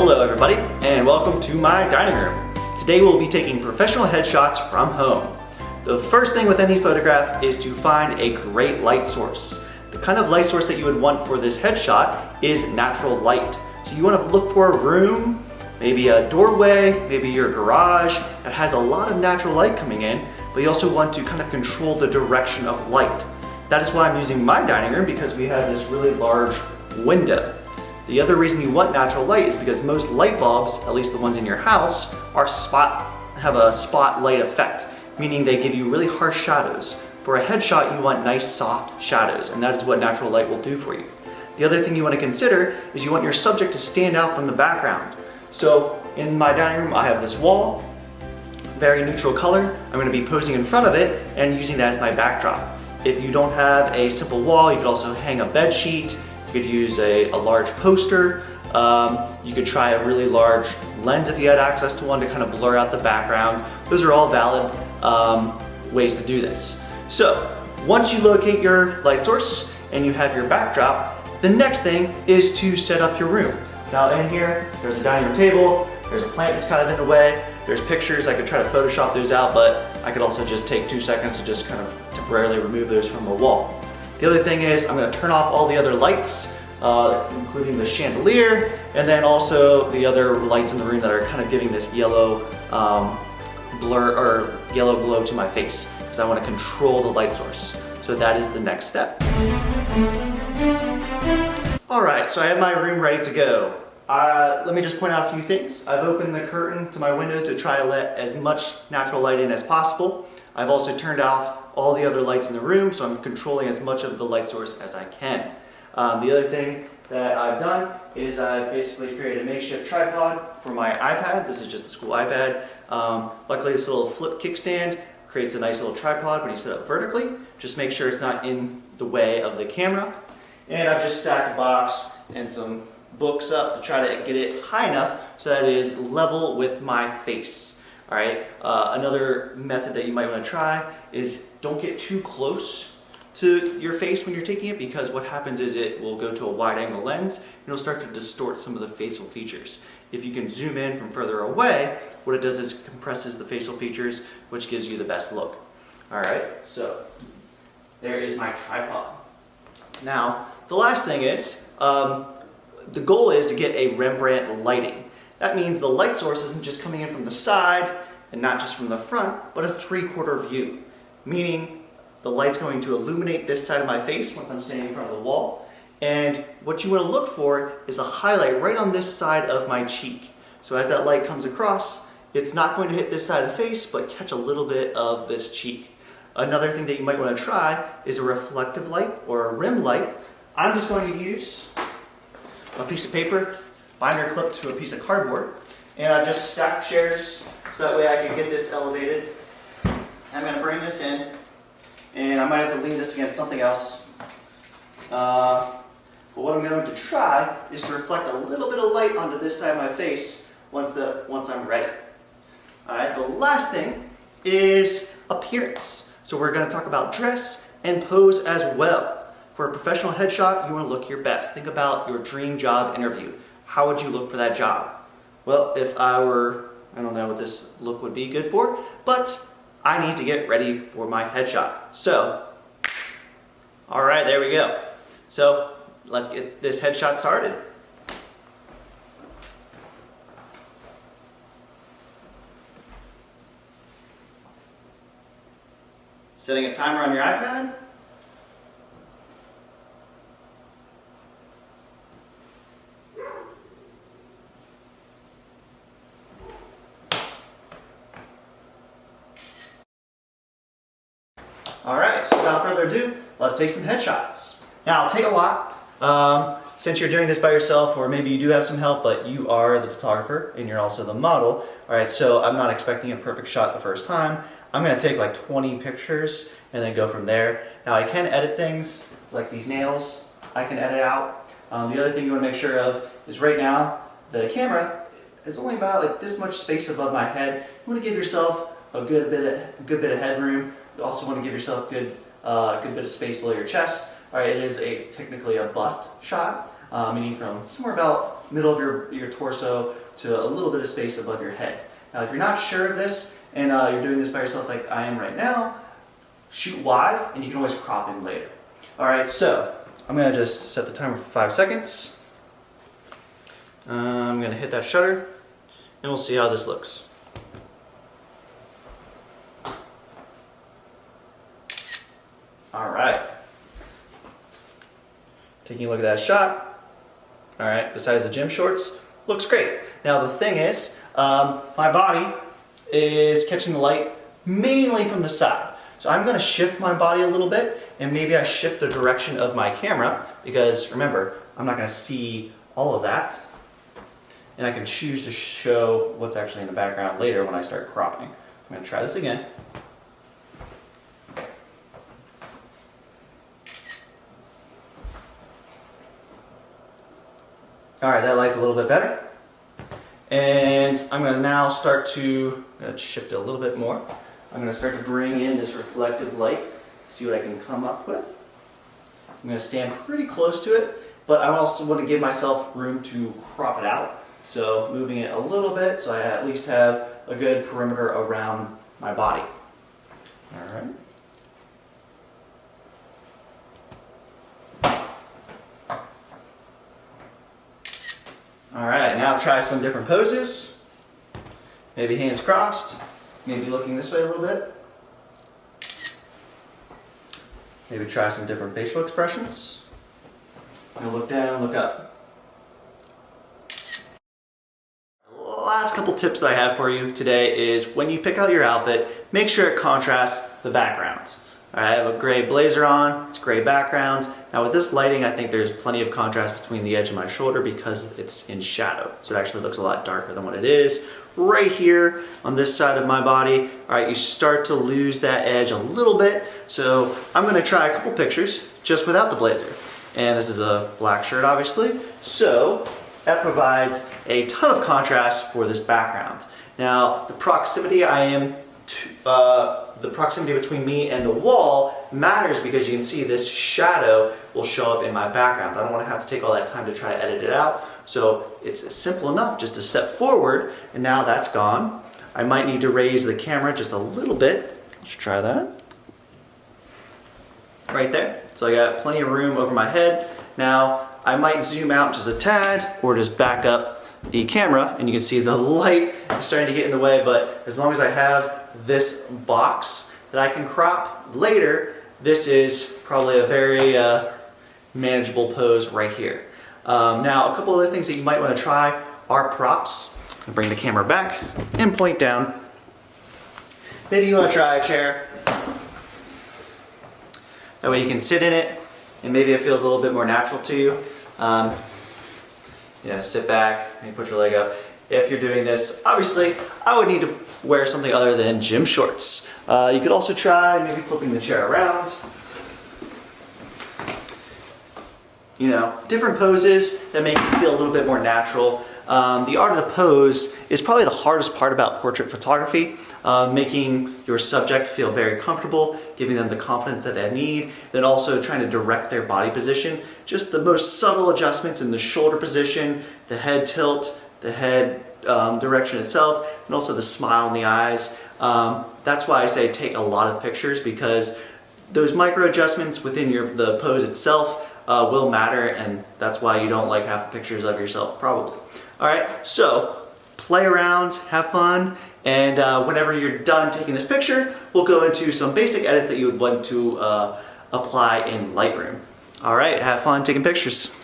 Hello everybody, and welcome to my dining room. Today we'll be taking professional headshots from home. The first thing with any photograph is to find a great light source. The kind of light source that you would want for this headshot is natural light. So you want to look for a room, maybe a doorway, maybe your garage that has a lot of natural light coming in, but you also want to kind of control the direction of light. That is why I'm using my dining room, because we have this really large window. The other reason you want natural light is because most light bulbs, at least the ones in your house, have a spotlight effect, meaning they give you really harsh shadows. For a headshot, you want nice soft shadows, and that is what natural light will do for you. The other thing you want to consider is you want your subject to stand out from the background. So in my dining room, I have this wall, very neutral color. I'm going to be posing in front of it and using that as my backdrop. If you don't have a simple wall, you could also hang a bed sheet. You could use a large poster. You could try a really large lens if you had access to one to kind of blur out the background. Those are all valid ways to do this. So once you locate your light source and you have your backdrop, the next thing is to set up your room. Now in here, there's a dining room table, there's a plant that's kind of in the way, there's pictures. I could try to Photoshop those out, but I could also just take 2 seconds to just kind of temporarily remove those from the wall. The other thing is I'm going to turn off all the other lights, including the chandelier, and then also the other lights in the room that are kind of giving this yellow blur or yellow glow to my face, because I want to control the light source. So that is the next step. Alright, so I have my room ready to go. Let me just point out a few things. I've opened the curtain to my window to try to let as much natural light in as possible. I've also turned off all the other lights in the room, so I'm controlling as much of the light source as I can. The other thing that I've done is I've basically created a makeshift tripod for my iPad. This is just the school iPad. Luckily this little flip kickstand creates a nice little tripod when you set up vertically. Just make sure it's not in the way of the camera. And I've just stacked a box and some books up to try to get it high enough so that it is level with my face. All right. Another method that you might want to try is don't get too close to your face when you're taking it, because what happens is it will go to a wide angle lens and it'll start to distort some of the facial features. If you can zoom in from further away, what it does is compresses the facial features, which gives you the best look. All right. So there is my tripod. Now, the last thing is, the goal is to get a Rembrandt lighting. That means the light source isn't just coming in from the side and not just from the front, but a 3/4 view. Meaning the light's going to illuminate this side of my face once I'm standing in front of the wall. And what you want to look for is a highlight right on this side of my cheek. So as that light comes across, it's not going to hit this side of the face, but catch a little bit of this cheek. Another thing that you might want to try is a reflective light or a rim light. I'm just going to use a piece of paper, binder clipped to a piece of cardboard, and I've just stacked chairs so that way I can get this elevated. I'm going to bring this in, and I might have to lean this against something else. But what I'm going to try is to reflect a little bit of light onto this side of my face once I'm ready. All right. The last thing is appearance. So we're going to talk about dress and pose as well. For a professional headshot, you want to look your best. Think about your dream job interview. How would you look for that job? Well, if I don't know what this look would be good for, but I need to get ready for my headshot. So, all right, there we go. So, let's get this headshot started. Setting a timer on your iPad. Alright, so without further ado, let's take some headshots. Now, it'll take a lot. Since you're doing this by yourself, or maybe you do have some help, but you are the photographer and you're also the model. Alright, so I'm not expecting a perfect shot the first time. I'm going to take like 20 pictures and then go from there. Now, I can edit things, like these nails, I can edit out. The other thing you want to make sure of is right now, the camera is only about like this much space above my head. You want to give yourself a good bit of headroom. You also want to give yourself a good bit of space below your chest. All right, it is technically a bust shot, meaning from somewhere about middle of your torso to a little bit of space above your head. Now, if you're not sure of this and you're doing this by yourself like I am right now, shoot wide and you can always crop in later. All right, so I'm gonna just set the timer for 5 seconds. I'm gonna hit that shutter and we'll see how this looks. All right. Taking a look at that shot. All right, besides the gym shorts, looks great. Now the thing is, my body is catching the light mainly from the side. So I'm gonna shift my body a little bit and maybe I shift the direction of my camera because remember, I'm not gonna see all of that. And I can choose to show what's actually in the background later when I start cropping. I'm gonna try this again. All right, that light's a little bit better. And I'm gonna now start to shift it a little bit more. I'm gonna start to bring in this reflective light, see what I can come up with. I'm gonna stand pretty close to it, but I also want to give myself room to crop it out. So moving it a little bit so I at least have a good perimeter around my body. All right. All right, now try some different poses. Maybe hands crossed, maybe looking this way a little bit. Maybe try some different facial expressions. Now look down, look up. Last couple tips that I have for you today is when you pick out your outfit, make sure it contrasts the background. All right, I have a gray blazer on, it's gray background. Now with this lighting, I think there's plenty of contrast between the edge of my shoulder because it's in shadow. So it actually looks a lot darker than what it is. Right here on this side of my body, all right, you start to lose that edge a little bit. So I'm gonna try a couple pictures just without the blazer. And this is a black shirt, obviously. So that provides a ton of contrast for this background. Now, the proximity the proximity between me and the wall matters because you can see this shadow will show up in my background. I don't want to have to take all that time to try to edit it out. So it's simple enough just to step forward and now that's gone. I might need to raise the camera just a little bit. Let's try that. Right there. So I got plenty of room over my head. Now I might zoom out just a tad or just back up the camera and you can see the light is starting to get in the way, but as long as I have this box that I can crop later, this is probably a very manageable pose right here. Now a couple other things that you might want to try are props. I'll bring the camera back and point down. Maybe you want to try a chair. That way you can sit in it and maybe it feels a little bit more natural to you. You know, sit back and put your leg up. If you're doing this, obviously, I would need to wear something other than gym shorts. You could also try maybe flipping the chair around. You know, different poses that make you feel a little bit more natural. The art of the pose is probably the hardest part about portrait photography, making your subject feel very comfortable, giving them the confidence that they need, then also trying to direct their body position. Just the most subtle adjustments in the shoulder position, the head tilt, the head direction itself, and also the smile in the eyes. That's why I say take a lot of pictures because those micro adjustments within the pose itself will matter, and that's why you don't like half the pictures of yourself probably. All right, so play around, have fun, and whenever you're done taking this picture, we'll go into some basic edits that you would want to apply in Lightroom. All right, have fun taking pictures.